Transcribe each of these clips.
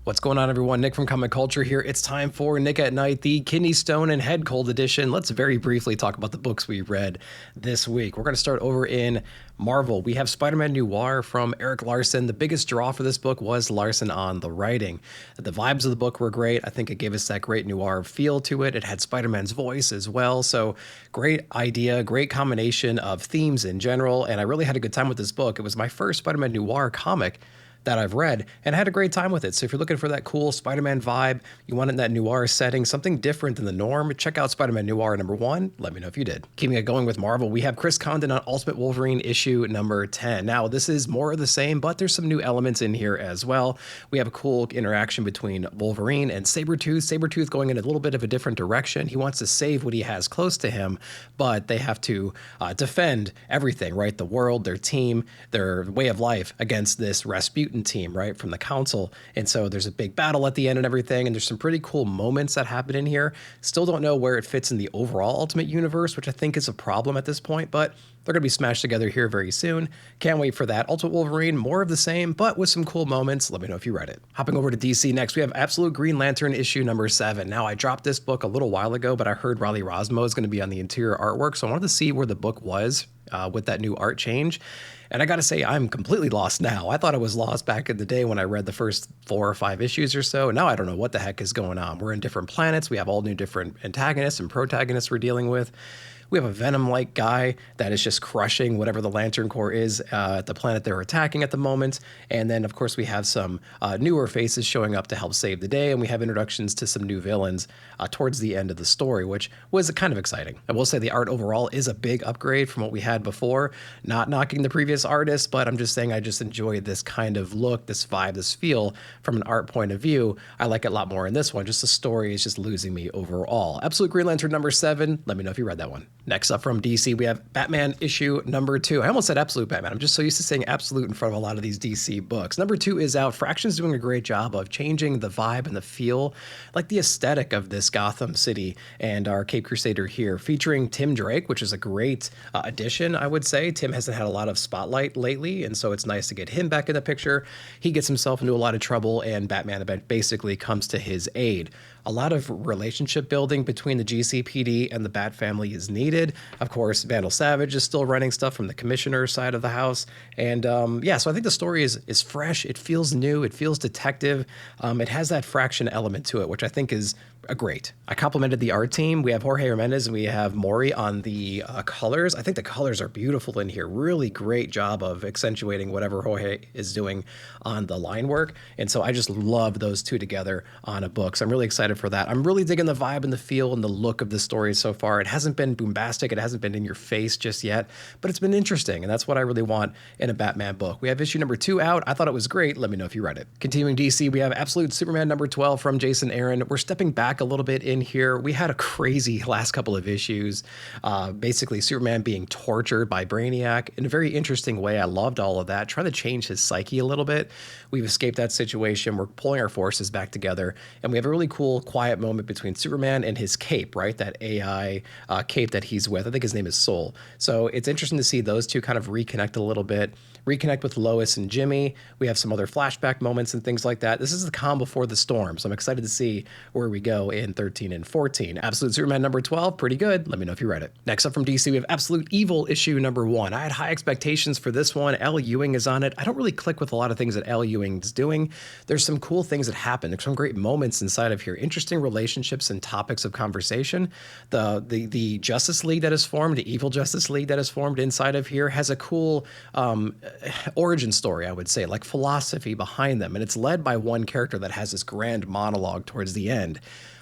What's going on, everyone? Nick from Comic Culture here. It's time for Nick at Night, the Kidney Stone and Head Cold edition. Let's very briefly talk about the books we read this week. We're going to start over in Marvel. We have Spider-Man Noir from Eric Larson. The biggest draw for this book was Larson on the writing. The vibes of the book were great. I think it gave us that great noir feel to it. It had Spider-Man's voice as well. So great idea, great combination of themes in general. And I really had a good time with this book. It was my first Spider-Man Noir comic that I've read, and I had a great time with it. So if you're looking for that cool Spider-Man vibe, you want it in that noir setting, something different than the norm, check out Spider-Man Noir #1. Let me know if you did. Keeping it going with Marvel, we have Chris Condon on Ultimate Wolverine issue number 10. Now, this is more of the same, but there's some new elements in here as well. We have a cool interaction between Wolverine and Sabretooth. Sabretooth going in a little bit of a different direction. He wants to save what he has close to him, but they have to defend everything, right? The world, their team, their way of life against this Rasputin team, right, from the council. And so there's a big battle at the end and everything, and there's some pretty cool moments that happen in here. Still don't know where it fits in the overall Ultimate Universe, which I think is a problem at this point, but they're going to be smashed together here very soon. Can't wait for that. Ultimate Wolverine, more of the same, but with some cool moments. Let me know if you read it. Hopping over to DC next, we have Absolute Green Lantern issue number 7. Now, I dropped this book a little while ago, but I heard Riley Rosmo is going to be on the interior artwork, so I wanted to see where the book was with that new art change. And I got to say, I'm completely lost now. I thought I was lost back in the day when I read the first 4 or 5 issues or so. Now I don't know what the heck is going on. We're in different planets. We have all new different antagonists and protagonists we're dealing with. We have a Venom-like guy that is just crushing whatever the Lantern Corps is at the planet they're attacking at the moment. And then, of course, we have some newer faces showing up to help save the day. And we have introductions to some new villains towards the end of the story, which was kind of exciting. I will say the art overall is a big upgrade from what we had before. Not knocking the previous artist, but I'm just saying I just enjoyed this kind of look, this vibe, this feel from an art point of view. I like it a lot more in this one. Just the story is just losing me overall. Absolute Green Lantern number 7. Let me know if you read that one. Next up from DC, we have Batman issue number 2. I almost said Absolute Batman. I'm just so used to saying Absolute in front of a lot of these DC books. Number 2 is out. Fraction's doing a great job of changing the vibe and the feel, like the aesthetic of this Gotham City and our Cape Crusader here, featuring Tim Drake, which is a great addition, I would say. Tim hasn't had a lot of spotlight lately, and so it's nice to get him back in the picture. He gets himself into a lot of trouble, and Batman basically comes to his aid. A lot of relationship building between the GCPD and the Bat family is needed. Of course, Vandal Savage is still running stuff from the commissioner side of the house. And yeah, so I think the story is fresh. It feels new. It feels detective. It has that Fraction element to it, which I think is great. I complimented the art team. We have Jorge Jimenez and we have Maury on the colors. I think the colors are beautiful in here. Really great job of accentuating whatever Jorge is doing on the line work. And so I just love those two together on a book. So I'm really excited for that. I'm really digging the vibe and the feel and the look of the story so far. It hasn't been bombastic. It hasn't been in your face just yet, but it's been interesting. And that's what I really want in a Batman book. We have issue number 2 out. I thought it was great. Let me know if you read it. Continuing DC, we have Absolute Superman number 12 from Jason Aaron. We're stepping back a little bit in here. We had a crazy last couple of issues. Basically, Superman being tortured by Brainiac in a very interesting way. I loved all of that. Trying to change his psyche a little bit. We've escaped that situation. We're pulling our forces back together. And we have a really cool, quiet moment between Superman and his cape, right? That AI cape that he's with. I think his name is Soul. So it's interesting to see those two kind of reconnect a little bit. Reconnect with Lois and Jimmy. We have some other flashback moments and things like that. This is the calm before the storm. So I'm excited to see where we go in 13 and 14. Absolute Superman number 12, pretty good. Let me know if you read it. Next up from DC, we have Absolute Evil issue number 1. I had high expectations for this one. L. Ewing is on it. I don't really click with a lot of things that L. Ewing is doing. There's some cool things that happen. There's some great moments inside of here. Interesting relationships and topics of conversation. The Justice League that is formed, the evil Justice League that is formed inside of here has a cool origin story, I would say, like philosophy behind them. And it's led by one character that has this grand monologue towards the end.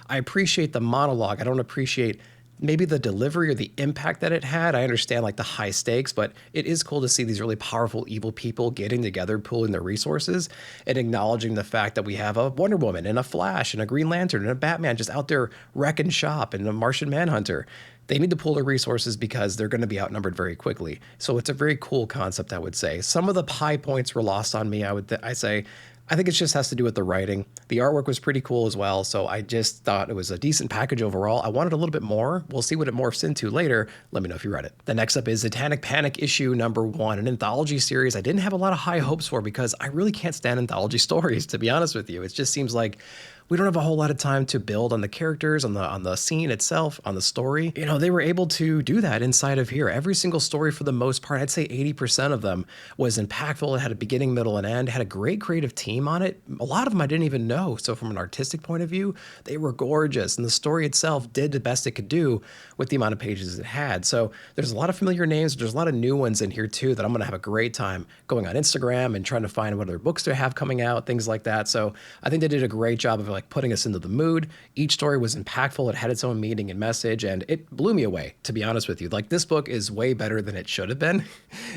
I appreciate the monologue. I don't appreciate maybe the delivery or the impact that it had. I understand like the high stakes, but it is cool to see these really powerful evil people getting together, pooling their resources and acknowledging the fact that we have a Wonder Woman and a Flash and a Green Lantern and a Batman just out there wrecking shop and a Martian Manhunter. They need to pool their resources because they're going to be outnumbered very quickly. So it's a very cool concept, I would say. Some of the high points were lost on me. I say I think it just has to do with the writing. The artwork was pretty cool as well, so I just thought it was a decent package overall. I wanted a little bit more. We'll see what it morphs into later. Let me know if you read it. The next up is Zatannic Panic issue number 1, an anthology series I didn't have a lot of high hopes for because I really can't stand anthology stories, to be honest with you. It just seems like we don't have a whole lot of time to build on the characters, on the scene itself, on the story. You know, they were able to do that inside of here. Every single story, for the most part, I'd say 80% of them was impactful. It had a beginning, middle, and end. It had a great creative team on it. A lot of them I didn't even know. So from an artistic point of view, they were gorgeous. And the story itself did the best it could do with the amount of pages it had. So there's a lot of familiar names. There's a lot of new ones in here too that I'm going to have a great time going on Instagram and trying to find what other books they have coming out, things like that. So I think they did a great job of like putting us into the mood. Each story was impactful. It had its own meaning and message, and it blew me away, to be honest with you. Like, this book is way better than it should have been,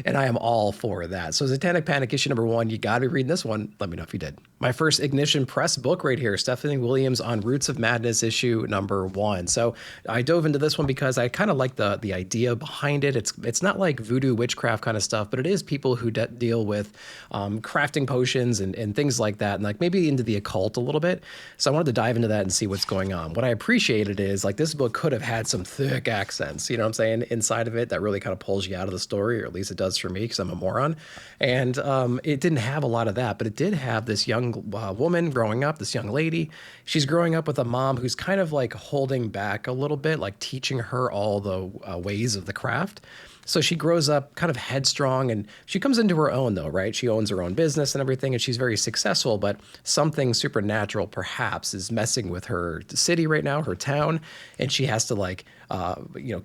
and I am all for that. So Zatannic Panic issue number 1, you got to read this one. Let me know if you did. My first Ignition Press book right here, Stephanie Williams on Roots of Madness issue number 1. So I dove into this one because I kind of like the idea behind it. It's not like voodoo witchcraft kind of stuff, but it is people who deal with crafting potions and things like that, and like maybe into the occult a little bit. So I wanted to dive into that and see what's going on. What I appreciated is like this book could have had some thick accents, you know what I'm saying, inside of it that really kind of pulls you out of the story, or at least it does for me because I'm a moron. And it didn't have a lot of that, but it did have this young woman growing up, this young lady. She's growing up with a mom who's kind of like holding back a little bit, like teaching her all the ways of the craft. So she grows up kind of headstrong, and she comes into her own though, right? She owns her own business and everything, and she's very successful, but something supernatural perhaps is messing with her city right now, her town, and she has to like,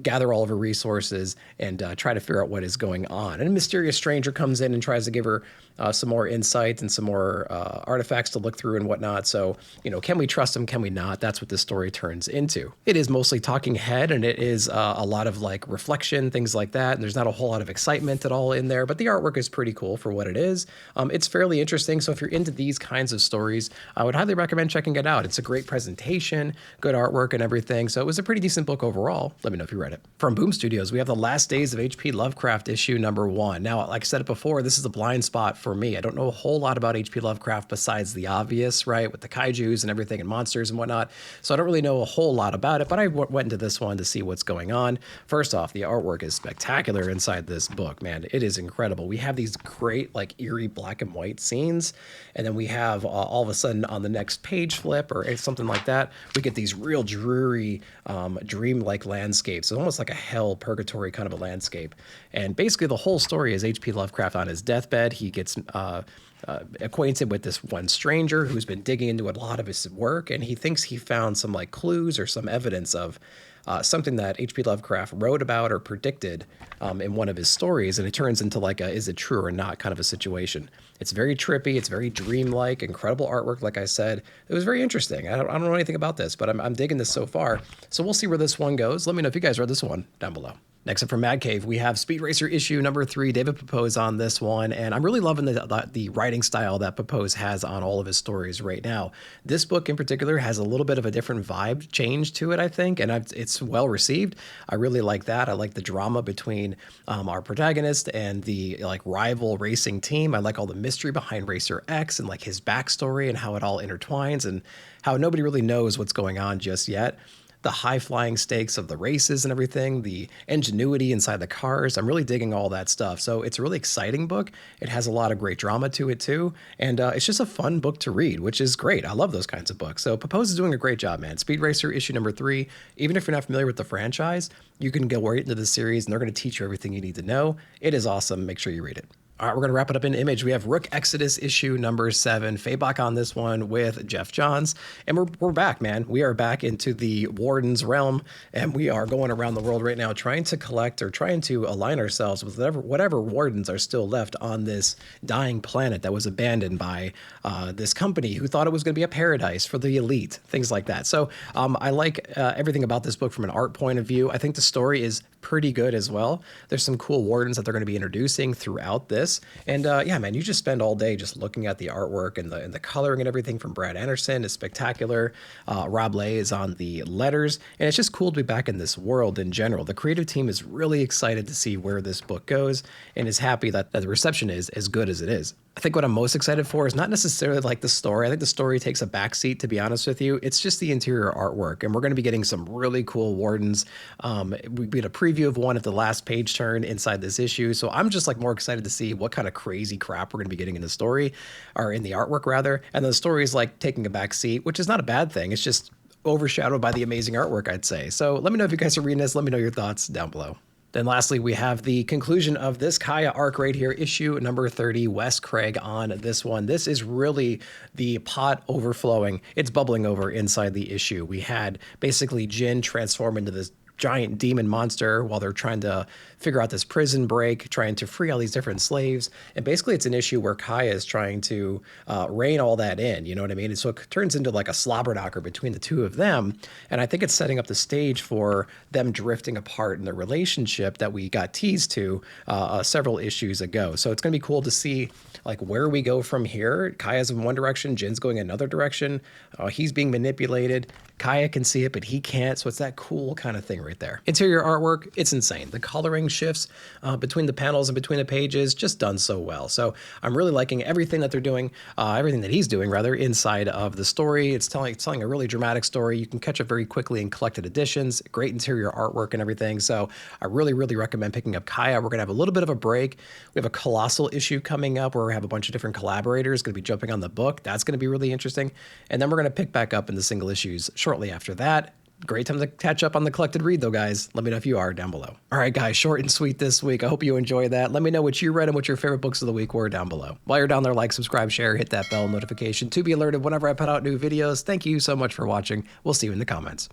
gather all of her resources and try to figure out what is going on. And a mysterious stranger comes in and tries to give her some more insight and some more artifacts to look through and whatnot. So, can we trust him? Can we not? That's what this story turns into. It is mostly talking head, and it is a lot of like reflection, things like that. And there's not a whole lot of excitement at all in there, but the artwork is pretty cool for what it is. It's fairly interesting. So if you're into these kinds of stories, I would highly recommend checking it out. It's a great presentation, good artwork and everything. So it was a pretty decent book overall. Let me know if you read it. From Boom Studios, we have The Last Days of H.P. Lovecraft issue number 1. Now, like I said it before, this is a blind spot for me. I don't know a whole lot about H.P. Lovecraft besides the obvious, right, with the kaijus and everything and monsters and whatnot. So I don't really know a whole lot about it, but I went into this one to see what's going on. First off, the artwork is spectacular inside this book, man. It is incredible. We have these great, like, eerie black and white scenes, and then we have all of a sudden on the next page flip or something like that, we get these real dreary, dream-like landscapes. It's almost like a hell purgatory kind of a landscape. And basically the whole story is H.P. Lovecraft on his deathbed. He gets acquainted with this one stranger who's been digging into a lot of his work, and he thinks he found some like clues or some evidence of something that H.P. Lovecraft wrote about or predicted in one of his stories, and it turns into like a is it true or not kind of a situation. It's very trippy, it's very dreamlike, incredible artwork, like I said. It was very interesting. I don't know anything about this, but I'm digging this so far. So we'll see where this one goes. Let me know if you guys read this one down below. Next up from Mad Cave, we have Speed Racer issue number 3. David Pepose on this one, and I'm really loving the writing style that Pepose has on all of his stories right now. This book in particular has a little bit of a different vibe change to it, I think, and it's well received. I really like that. I like the drama between our protagonist and the like rival racing team. I like all the mystery behind Racer X and like his backstory and how it all intertwines and how nobody really knows what's going on just yet. The high-flying stakes of the races and everything, the ingenuity inside the cars. I'm really digging all that stuff. So it's a really exciting book. It has a lot of great drama to it too. And it's just a fun book to read, which is great. I love those kinds of books. So Pepose is doing a great job, man. Speed Racer issue number 3. Even if you're not familiar with the franchise, you can go right into the series and they're going to teach you everything you need to know. It is awesome. Make sure you read it. All right, we're going to wrap it up in Image. We have Rook Exodus issue number 7. Fabok on this one with Jeff Johns. And we're back, man. We are back into the Warden's realm, and we are going around the world right now trying to collect or trying to align ourselves with whatever Wardens are still left on this dying planet that was abandoned by this company who thought it was going to be a paradise for the elite, things like that. So I like everything about this book from an art point of view. I think the story is pretty good as well. There's some cool wardens that they're going to be introducing throughout this. And yeah, man, you just spend all day just looking at the artwork and the coloring and everything from Brad Anderson is spectacular. Rob Lay is on the letters, and it's just cool to be back in this world in general. The creative team is really excited to see where this book goes and is happy that the reception is as good as it is. I think what I'm most excited for is not necessarily like the story. I think the story takes a backseat, to be honest with you. It's just the interior artwork, and we're going to be getting some really cool wardens. We get a preview of one at the last page turn inside this issue, so I'm just like more excited to see what kind of crazy crap we're going to be getting in the story, or in the artwork rather. And the story is like taking a backseat, which is not a bad thing. It's just overshadowed by the amazing artwork, I'd say. So let me know if you guys are reading this. Let me know your thoughts down below. Then lastly, we have the conclusion of this Kaya arc right here, issue number 30, Wes Craig on this one. This is really the pot overflowing. It's bubbling over inside the issue. We had basically Jin transform into this giant demon monster while they're trying to figure out this prison break, trying to free all these different slaves. And basically it's an issue where Kaya is trying to rein all that in, you know what I mean? And so it turns into like a slobber knocker between the two of them. And I think it's setting up the stage for them drifting apart in their relationship that we got teased to several issues ago. So it's going to be cool to see like where we go from here. Kaya's in one direction, Jin's going another direction. He's being manipulated. Kaya can see it, but he can't. So it's that cool kind of thing right there. Interior artwork, it's insane. The coloring shifts between the panels and between the pages, just done so well. So I'm really liking everything that they're doing, everything that he's doing rather, inside of the story. It's telling a really dramatic story. You can catch up very quickly in collected editions, great interior artwork and everything. So I really, really recommend picking up Kaya. We're gonna have a little bit of a break. We have a Colossal issue coming up where we have a bunch of different collaborators gonna be jumping on the book. That's gonna be really interesting. And then we're gonna pick back up in the single issues shortly after that. Great time to catch up on the collected read though, guys. Let me know if you are down below. All right, guys, short and sweet this week. I hope you enjoy that. Let me know what you read and what your favorite books of the week were down below. While you're down there, like, subscribe, share, hit that bell notification to be alerted whenever I put out new videos. Thank you so much for watching. We'll see you in the comments.